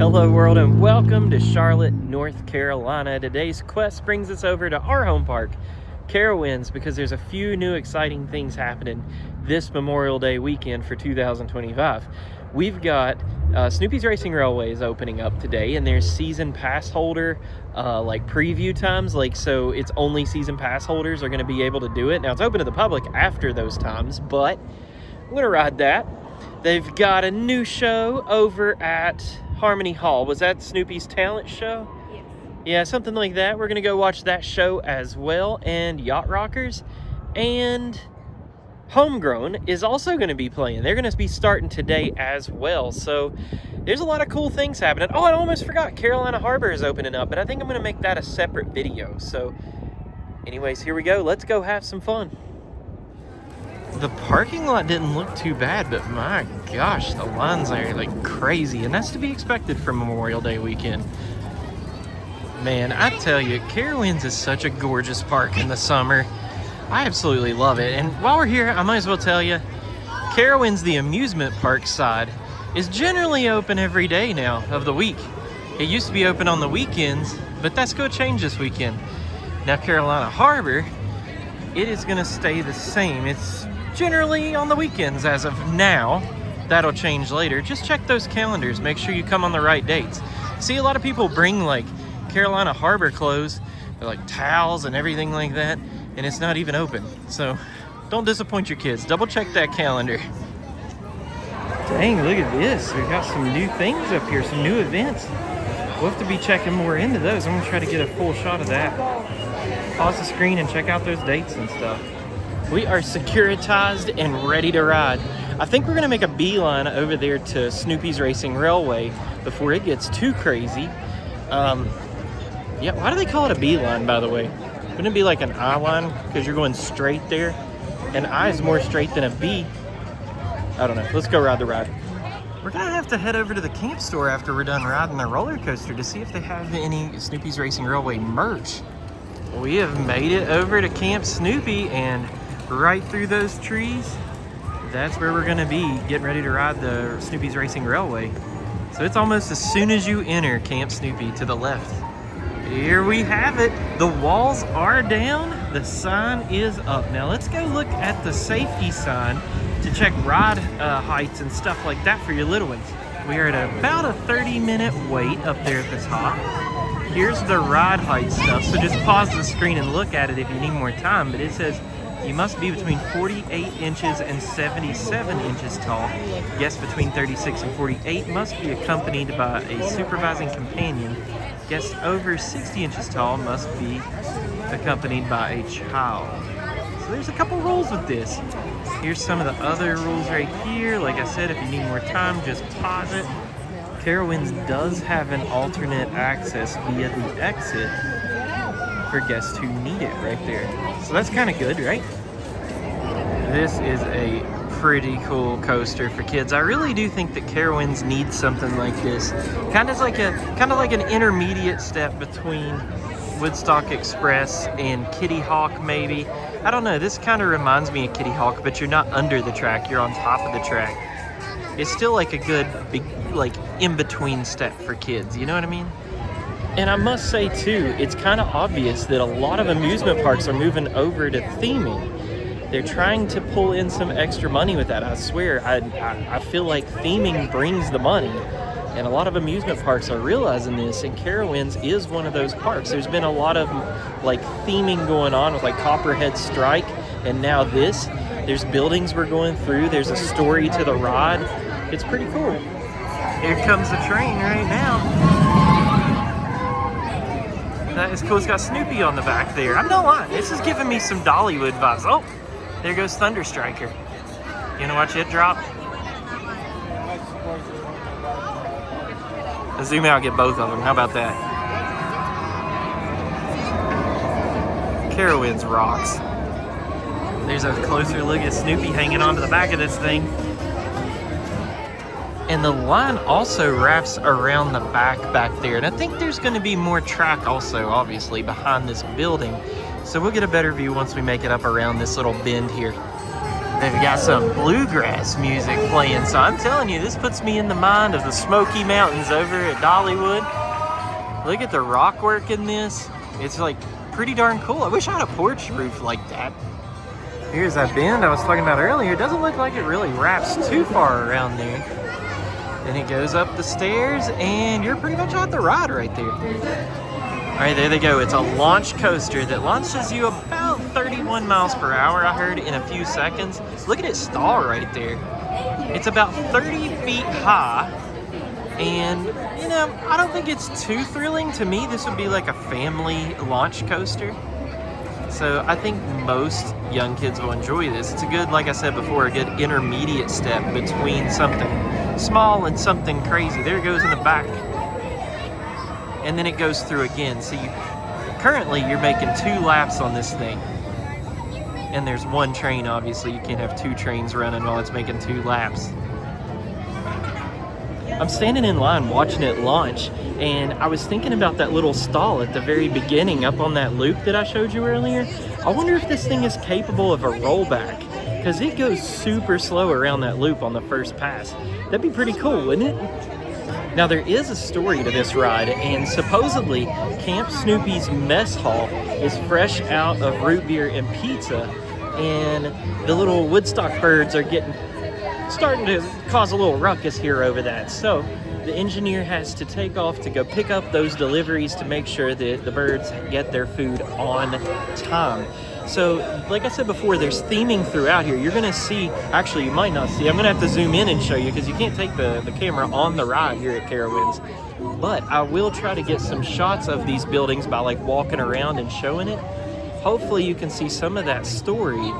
Hello world and welcome to Charlotte, North Carolina. Today's quest brings us over to our home park, Carowinds, because there's a few new exciting things happening this Memorial Day weekend for 2025. We've got Snoopy's Racing Railway is opening up today, and there's season pass holder like preview times. So it's only season pass holders are going to be able to do it. Now it's open to the public after those times, but I'm going to ride that. They've got a new show over at Harmony Hall. Was that Snoopy's talent show? Yes. Yeah, something like that. We're gonna go watch that show as well. And Yacht Rockers and Homegrown is also gonna be playing. They're gonna be starting today as well. So there's a lot of cool things happening. Oh, I almost forgot, Carolina Harbor is opening up, but I think I'm gonna make that a separate video. So anyways, here we go. Let's go have some fun. The parking lot didn't look too bad, but my gosh, the lines are like crazy, and that's to be expected from Memorial Day weekend. Man, I tell you, Carowinds is such a gorgeous park in the summer. I absolutely love it. And while we're here, I might as well tell you, Carowinds, the amusement park side, is generally open every day now of the week. It used to be open on the weekends, but that's going to change this weekend. Now, Carolina Harbor, it is going to stay the same. It's generally on the weekends as of now. That'll change later. Just check those calendars. Make sure you come on the right dates. See, a lot of people bring like Carolina Harbor clothes, like towels and everything like that, and it's not even open. So don't disappoint your kids. Double check that calendar. Dang, look at this. We got some new things up here, some new events. We'll have to be checking more into those. I'm gonna try to get a full shot of that. Pause the screen and check out those dates and stuff. We are securitized and ready to ride. I think we're gonna make a beeline over there to Snoopy's Racing Railway before it gets too crazy. Yeah, why do they call it a beeline, by the way? Wouldn't it be like an eye line because you're going straight there? An eye is more straight than a B. I don't know. Let's go ride the ride. We're gonna have to head over to the camp store after we're done riding the roller coaster to see if they have any Snoopy's Racing Railway merch. We have made it over to Camp Snoopy, and right through those trees, that's where we're gonna be getting ready to ride the Snoopy's Racing Railway. So it's almost as soon as you enter Camp Snoopy to the left. Here we have it. The walls are down, the sign is up. Now let's go look at the safety sign to check ride heights and stuff like that for your little ones. We are at about a 30-minute wait up there at the top. Here's the ride height stuff, so just pause the screen and look at it if you need more time, but it says you must be between 48 inches and 77 inches tall. Guests between 36 and 48 must be accompanied by a supervising companion. Guests over 60 inches tall must be accompanied by a child. So there's a couple rules with this. Here's some of the other rules right here. Like I said, if you need more time, just pause it. Carowinds does have an alternate access via the exit for guests who need it right there. So that's kind of good, right? This is a pretty cool coaster for kids. I really do think that Carowinds needs something like this. Kind of like an intermediate step between Woodstock Express and Kitty Hawk, maybe. I don't know, this kind of reminds me of Kitty Hawk, but you're not under the track, you're on top of the track. It's still like a good big like in-between step for kids, you know what I mean? And I must say too, it's kind of obvious that a lot of amusement parks are moving over to theming. They're trying to pull in some extra money with that. I swear, I feel like theming brings the money, and a lot of amusement parks are realizing this, and Carowinds is one of those parks. There's been a lot of like theming going on with like Copperhead Strike, and now this. There's buildings we're going through. There's a story to the ride. It's pretty cool. Here comes the train right now. That is cool. It's got Snoopy on the back there. I'm not lying. This is giving me some Dollywood vibes. Oh, there goes Thunder Striker. You wanna watch it drop? I'll zoom out and get both of them. How about that? Carowinds rocks. There's a closer look at Snoopy hanging onto the back of this thing. And the line also wraps around the back there. And I think there's going to be more track also, obviously, behind this building. So we'll get a better view once we make it up around this little bend here. They've got some bluegrass music playing, so I'm telling you, this puts me in the mind of the Smoky Mountains over at Dollywood. Look at the rock work in this. It's like pretty darn cool. I wish I had a porch roof like that. Here's that bend I was talking about earlier. It doesn't look like it really wraps too far around there. Then it goes up the stairs and you're pretty much at the ride right there. All right, there they go. It's a launch coaster that launches you about 31 miles per hour, I heard, in a few seconds. Look at it stall right there. It's about 30 feet high. And, you know, I don't think it's too thrilling. To me, this would be like a family launch coaster. So I think most young kids will enjoy this. It's a good, like I said before, a good intermediate step between something small and something crazy. There it goes in the back. And then it goes through again. So currently you're making 2 laps on this thing. And there's one train, obviously. You can't have 2 trains running while it's making 2 laps. I'm standing in line watching it launch, and I was thinking about that little stall at the very beginning up on that loop that I showed you earlier. I wonder if this thing is capable of a rollback, because it goes super slow around that loop on the first pass. That'd be pretty cool, wouldn't it? Now, there is a story to this ride, and supposedly Camp Snoopy's mess hall is fresh out of root beer and pizza, and the little Woodstock birds are starting to cause a little ruckus here over that. So the engineer has to take off to go pick up those deliveries to make sure that the birds get their food on time. So like I said before, there's theming throughout here. You're gonna see, actually you might not see, I'm gonna have to zoom in and show you because you can't take the camera on the ride here at Carowinds. But I will try to get some shots of these buildings by like walking around and showing it. Hopefully you can see some of that story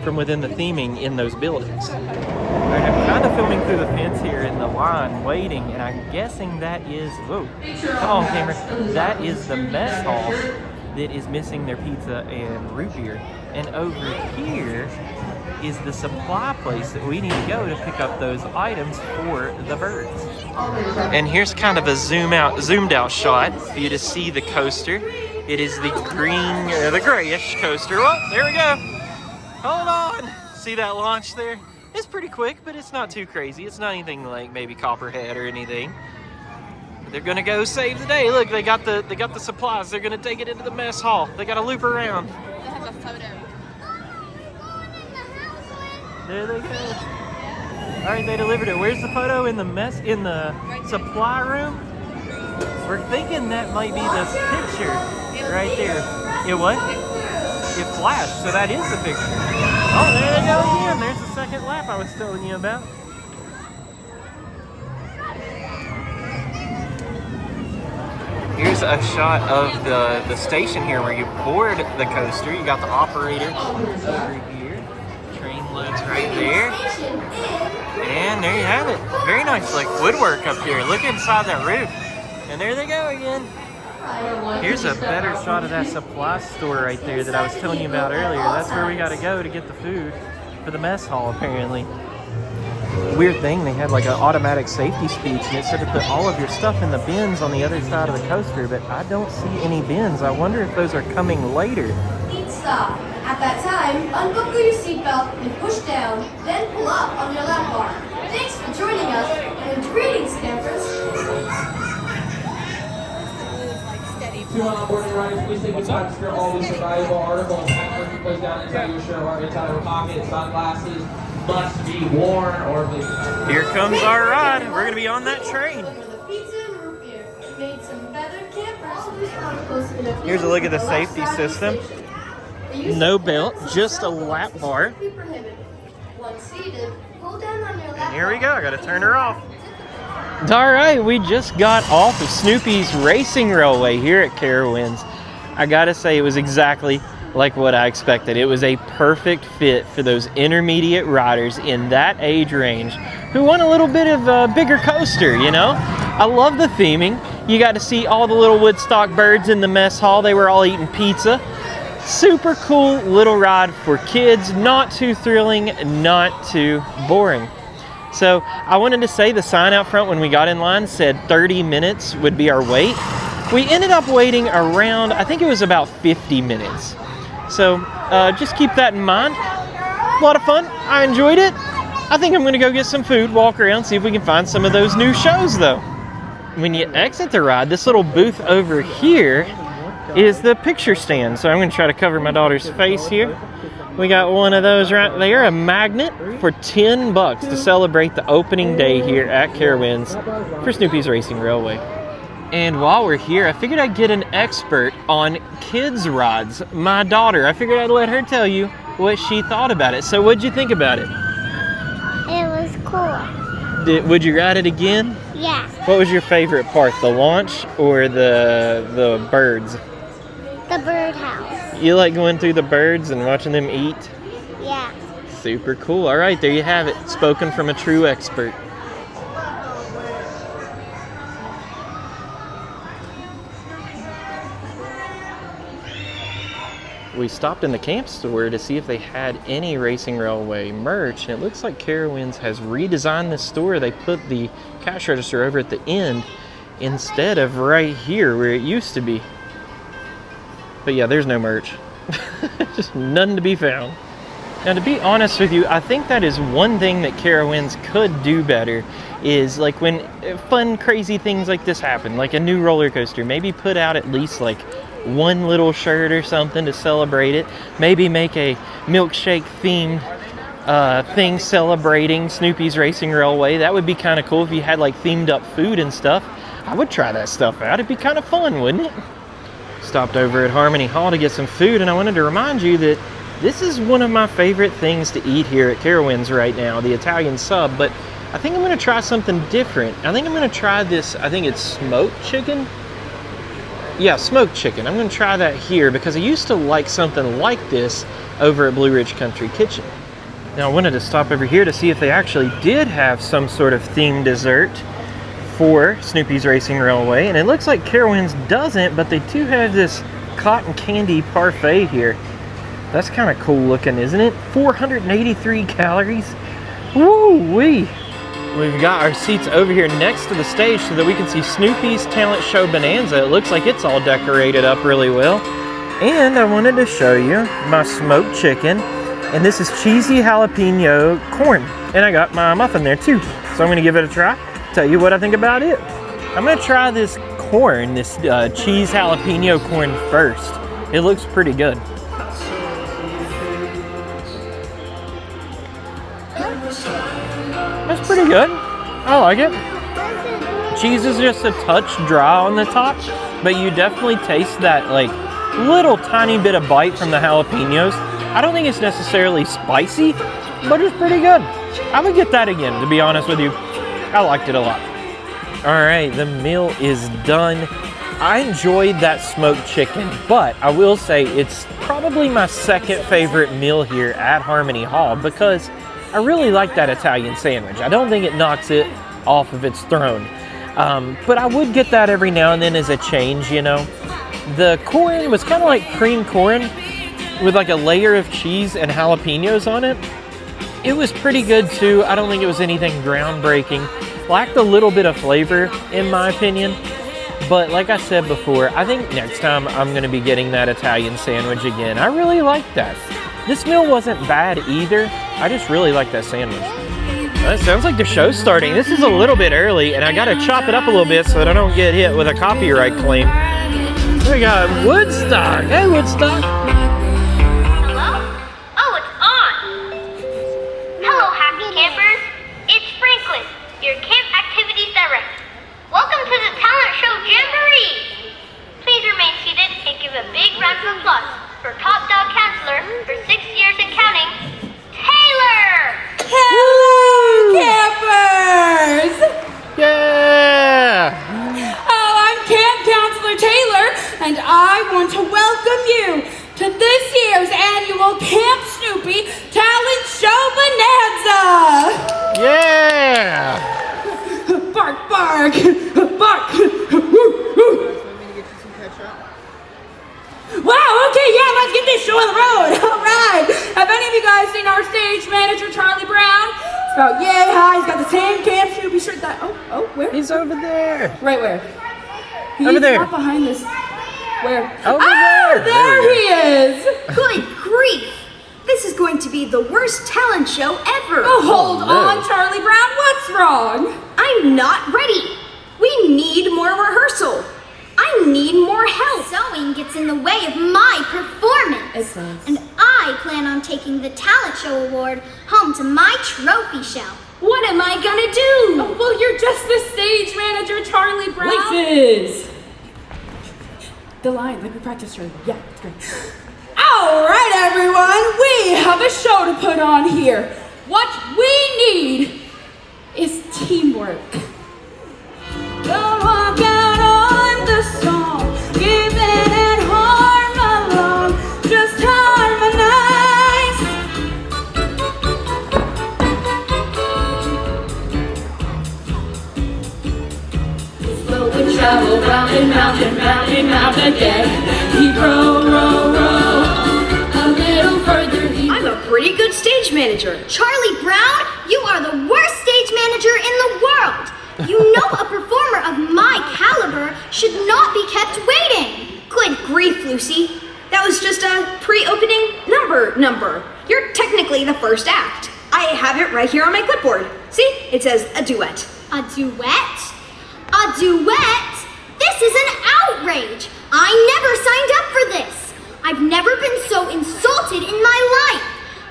from within the theming in those buildings. All right, I'm kind of filming through the fence here in the line, waiting, and I'm guessing that is, whoa, come on camera, that is the mess hall that is missing their pizza and root beer. And over here is the supply place that we need to go to pick up those items for the birds. And here's kind of a zoomed out shot for you to see the coaster. It is the grayish coaster. Oh, there we go. Hold on. See that launch there? It's pretty quick, but it's not too crazy. It's not anything like maybe Copperhead or anything. But they're gonna go save the day. Look, they got the supplies. They're gonna take it into the mess hall. They gotta loop around. They have a photo. There they go. All right, they delivered it. Where's the photo? In the supply room? We're thinking that might be the picture right there. It what? It flashed, so that is the picture. Oh, there they go again. There's the second lap I was telling you about. Here's a shot of the station here where you board the coaster. You got the operator over here. Train loads right there. And there you have it. Very nice, like woodwork up here. Look inside that roof. And there they go again. Here's a better shot of that supply store right there that I was telling you about earlier. That's where we got to go to get the food for the mess hall, apparently. Weird thing, they had like an automatic safety speech, and it said to put all of your stuff in the bins on the other side of the coaster, but I don't see any bins. I wonder if those are coming later. Please stop. At that time, unbuckle your seatbelt and push down, then pull up on your lap bar. Thanks for joining us, and greetings, campers. To onboarding riders, please take your time for all these valuable articles. Handlers you place down inside your shirt or inside your pocket. Sunglasses must be worn or please. Here comes our ride. We're going to be on that train. Here's a look at the safety system. No belt, just a lap bar. And here we go. I got to turn her off. All right, we just got off of Snoopy's Racing Railway here at Carowinds. I gotta say, it was exactly like what I expected. It was a perfect fit for those intermediate riders in that age range who want a little bit of a bigger coaster, you know? I love the theming. You got to see all the little Woodstock birds in the mess hall. They were all eating pizza. Super cool little ride for kids. Not too thrilling, not too boring. So I wanted to say the sign out front when we got in line said 30 minutes would be our wait. We ended up waiting around, I think it was about 50 minutes. So just keep that in mind. A lot of fun. I enjoyed it. I think I'm going to go get some food, walk around, see if we can find some of those new shows, though. When you exit the ride, this little booth over here is the picture stand. So I'm going to try to cover my daughter's face here. We got one of those right there, a magnet for $10 to celebrate the opening day here at Carowinds for Snoopy's Racing Railway. And while we're here, I figured I'd get an expert on kids' rides. My daughter, I figured I'd let her tell you what she thought about it. So what'd you think about it? It was cool. Would you ride it again? Yeah. What was your favorite part, the launch or the birds? The birdhouse. You like going through the birds and watching them eat? Yeah. Super cool. All right, there you have it. Spoken from a true expert. We stopped in the camp store to see if they had any Racing Railway merch, and it looks like Carowinds has redesigned this store. They put the cash register over at the end instead of right here where it used to be. But yeah, there's no merch. Just none to be found. Now, to be honest with you, I think that is one thing that Carowinds could do better, is like when fun, crazy things like this happen, like a new roller coaster, maybe put out at least like one little shirt or something to celebrate it. Maybe make a milkshake themed thing celebrating Snoopy's Racing Railway. That would be kind of cool if you had like themed up food and stuff. I would try that stuff out. It'd be kind of fun, wouldn't it? Stopped over at Harmony Hall to get some food, and I wanted to remind you that this is one of my favorite things to eat here at Carowinds right now, the Italian sub, but I think I'm going to try something different. I think I'm going to try this, I think it's smoked chicken. Yeah, smoked chicken. I'm going to try that here because I used to like something like this over at Blue Ridge Country Kitchen. Now I wanted to stop over here to see if they actually did have some sort of themed dessert for Snoopy's Racing Railway, and it looks like Carowinds doesn't, but they do have this cotton candy parfait here. That's kind of cool looking, isn't it? 483 calories. Woo-wee! We've got our seats over here next to the stage so that we can see Snoopy's talent show Bonanza. It looks like it's all decorated up really well. And I wanted to show you my smoked chicken. And this is cheesy jalapeno corn. And I got my muffin there too. So I'm going to give it a try. Tell you what I think about it. I'm going to try this corn, this cheese jalapeno corn first. It looks pretty good. That's pretty good. I like it. Cheese is just a touch dry on the top, but you definitely taste that like little tiny bit of bite from the jalapenos. I don't think it's necessarily spicy, but it's pretty good. I would get that again, to be honest with you. I liked it a lot. All right, the meal is done. I enjoyed that smoked chicken, but I will say it's probably my second favorite meal here at Harmony Hall because I really like that Italian sandwich. I don't think it knocks it off of its throne. But I would get that every now and then as a change, you know. The corn was kind of like cream corn with like a layer of cheese and jalapenos on it. It was pretty good too. I don't think it was anything groundbreaking. Lacked a little bit of flavor in my opinion. But like I said before, I think next time I'm going to be getting that Italian sandwich again. I really liked that. This meal wasn't bad either. I just really like that sandwich. It sounds like the show's starting. This is a little bit early, and I got to chop it up a little bit so that I don't get hit with a copyright claim. We got Woodstock. Hey, Woodstock. Hello? Oh, it's on. Hello, happy campers. It's Franklin, your camp activities director. Welcome to the talent show Jamboree. Please remain seated and give a big round of applause for top dog counselor for 6 years and counting, Taylor. Hello, campers! Yeah! Oh, I'm Camp Counselor Taylor, and I want to welcome you to this year's annual Camp Snoopy Talent Show Bonanza! Yeah! Bark, bark, bark! Wow, okay, yeah, let's get this show on the road. All right. Have any of you guys seen our stage manager, Charlie Brown? It's about yay high. He's got the same Camp Snoopy shirt that, where? He's over there. Right where? Over there. Not behind this. Where? Over there there he is. Good grief! This is going to be the worst talent show ever. Oh, hold no. on, Charlie Brown. What's wrong? I'm not ready. We need more rehearsal. I need more help. Sewing gets in the way of my performance. It does. And I plan on taking the talent show award home to my trophy shelf. What am I gonna do? Oh, well, you're just the stage manager, Charlie Brown. Voices. The line, like we practiced earlier. Yeah, it's great. All right, everyone, we have a show to put on here. What we need is teamwork. Don't walk out on the song, give it and harm along, just harmonize. Slow and travel round and round and round and round again. Keep row, row, row, a little further. I'm a pretty good stage manager. Charlie Brown, you are the worst stage manager in the world. You know a performer of my caliber should not be kept waiting. Good grief, Lucy. That was just a pre-opening number. You're technically the first act. I have it right here on my clipboard. See? It says a duet. A duet? A duet? This is an outrage. I never signed up for this. I've never been so insulted in my life.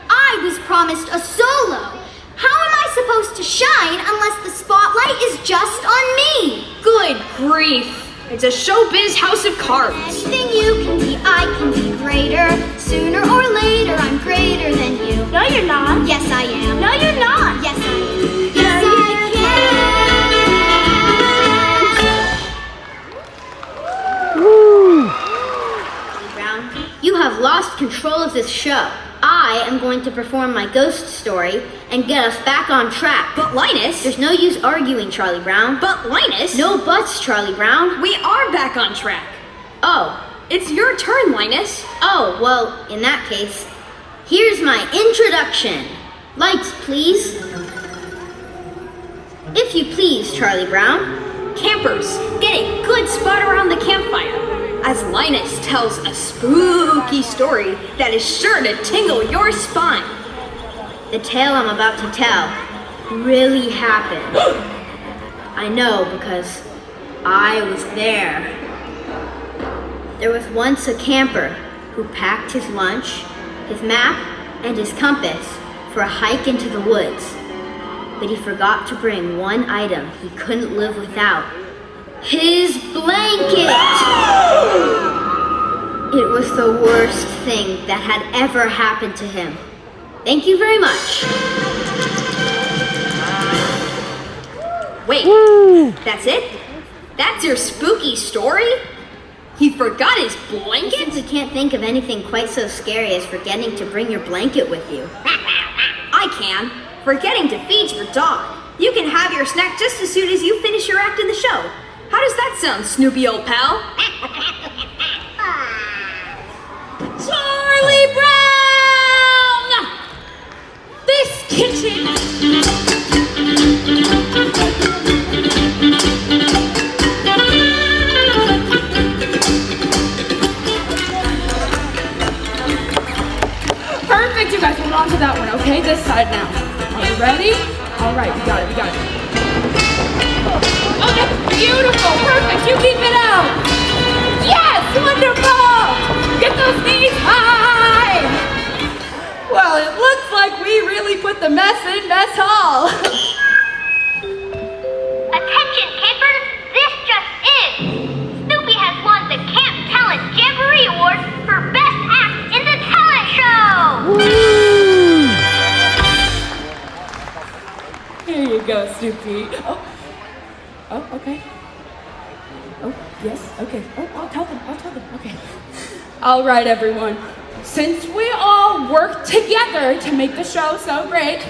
I was promised a solo. How am I supposed to shine unless the spotlight is just on me? Good grief. It's a showbiz house of cards. Anything you can be, I can be greater. Sooner or later, I'm greater than you. No, you're not. Yes, I am. No, you're not. Yes, I am. Yes, I can. Woo! Brown, you have lost control of this show. I am going to perform my ghost story and get us back on track. But Linus, There's no use arguing, Charlie Brown. but Linus, No buts, Charlie Brown. we are back on track. Oh, It's your turn, Linus. oh, well, in that case, here's my introduction. Lights, please. If you please, Charlie Brown. Campers, get a good spot around the campfire as Linus tells a spooky story that is sure to tingle your spine. The tale I'm about to tell really happened. I know because I was there. There was once a camper who packed his lunch, his map, and his compass for a hike into the woods. But he forgot to bring one item he couldn't live without. His blanket! It was the worst thing that had ever happened to him. Thank you very much. Wait, that's it? That's your spooky story? He forgot his I blanket? simply can't think of anything quite so scary as forgetting to bring your blanket with you. I can. Forgetting to feed your dog. You can have your snack just as soon as you finish your act in the show. How does that sound, Snoopy old pal? Charlie Brown! This kitchen. Perfect, you guys hold on to that one, okay? This side now. Are you ready? All right, we got it. Oh, that's beautiful, perfect, you keep it out. Yes, wonderful. Get those knees high. Well, it looks like we really put the mess in mess hall. Attention, campers! This just in! Snoopy has won the Camp Talent Jamboree Award for Best Act in the Talent Show! Here you go, Snoopy. Oh, okay. Oh, yes, okay. Oh, I'll tell them, okay. All right, everyone. Since we all work together to make the show so great,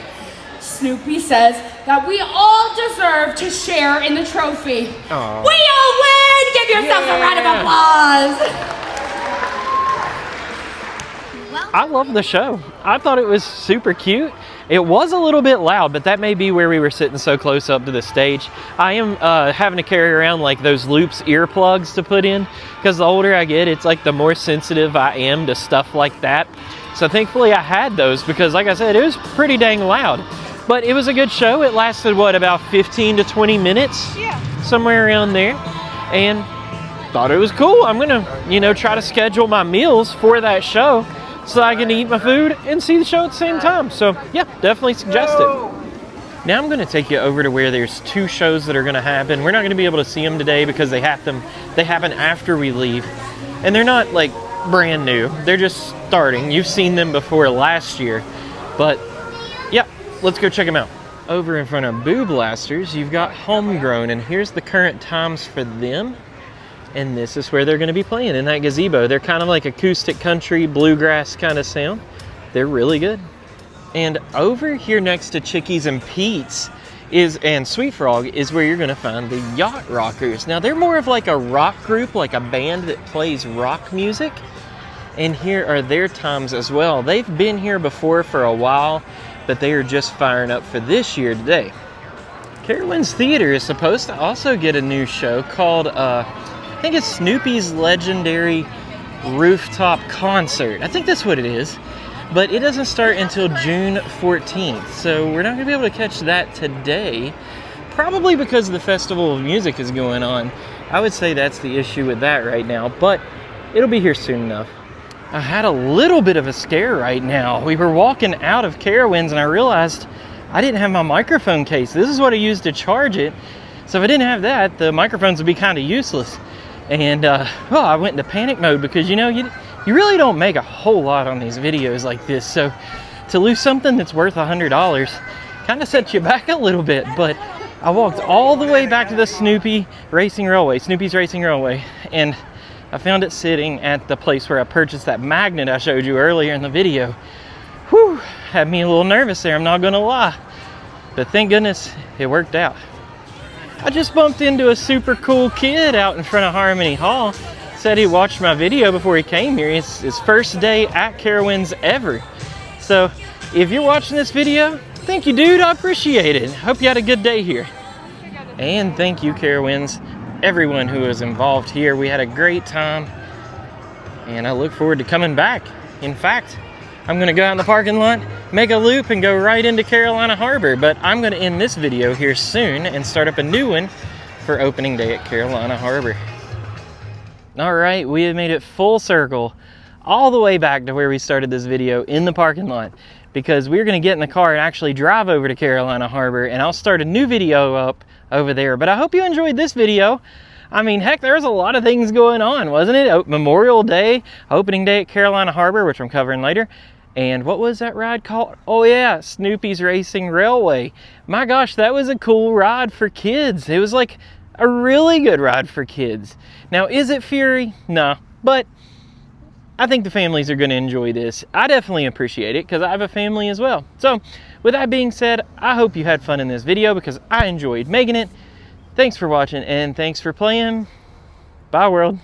Snoopy says that we all deserve to share in the trophy. Aw. We all win! Give yourselves a round of applause. I love the show. I thought it was super cute. It was a little bit loud, but that may be where we were sitting so close up to the stage. I am having to carry around like those Loops earplugs to put in, because the older I get, it's like the more sensitive I am to stuff like that. So thankfully I had those, because like I said, it was pretty dang loud. But it was a good show. It lasted, what, about 15 to 20 minutes? Yeah. Somewhere around there. And thought it was cool. I'm gonna, you know, try to schedule my meals for that show so I can eat my food and see the show at the same time. So yeah, definitely suggest it. Now I'm gonna take you over to where there's 2 shows that are gonna happen. We're not gonna be able to see them today because they happen after we leave. And they're not like brand new. They're just starting. You've seen them before last year. But yeah, let's go check them out. Over in front of Boo Blasters, you've got Homegrown, and here's the current times for them. And this is where they're going to be playing, in that gazebo. They're kind of like acoustic country, bluegrass kind of sound. They're really good. And over here next to Chickies and Pete's and Sweet Frog is where you're going to find the Yacht Rockers. Now they're more of like a rock group, like a band that plays rock music. And here are their times as well. They've been here before for a while, but they are just firing up for this year today. Carowinds Theater is supposed to also get a new show called I think it's Snoopy's Legendary Rooftop Concert. I think that's what it is. But it doesn't start until June 14th. So we're not going to be able to catch that today. Probably because the Festival of Music is going on. I would say that's the issue with that right now. But it'll be here soon enough. I had a little bit of a scare right now. We were walking out of Carowinds and I realized I didn't have my microphone case. This is what I used to charge it. So if I didn't have that, the microphones would be kind of useless. And I went into panic mode because, you know, you really don't make a whole lot on these videos like this. So to lose something that's worth $100 kind of sets you back a little bit. But I walked all the way back to the Snoopy's Racing Railway, and I found it sitting at the place where I purchased that magnet I showed you earlier in the video. Whew, had me a little nervous there, I'm not gonna lie. But thank goodness it worked out. I just bumped into a super cool kid out in front of Harmony Hall. Said he watched my video before he came here. It's his first day at Carowinds ever. So if you're watching this video, thank you, dude. I appreciate it. Hope you had a good day here. And thank you, Carowinds, everyone who was involved here. We had a great time, and I look forward to coming back. In fact, I'm gonna go out in the parking lot, make a loop, and go right into Carolina Harbor. But I'm gonna end this video here soon and start up a new one for opening day at Carolina Harbor. All right, we have made it full circle all the way back to where we started this video in the parking lot, because we're gonna get in the car and actually drive over to Carolina Harbor, and I'll start a new video up over there. But I hope you enjoyed this video. I mean, heck, there was a lot of things going on, wasn't it? Memorial Day, opening day at Carolina Harbor, which I'm covering later. And what was that ride called? Oh yeah, Snoopy's Racing Railway. My gosh, that was a cool ride for kids. It was like a really good ride for kids. Now, is it Fury? No, but I think the families are gonna enjoy this. I definitely appreciate it because I have a family as well. So with that being said, I hope you had fun in this video because I enjoyed making it. Thanks for watching and thanks for playing. Bye, world.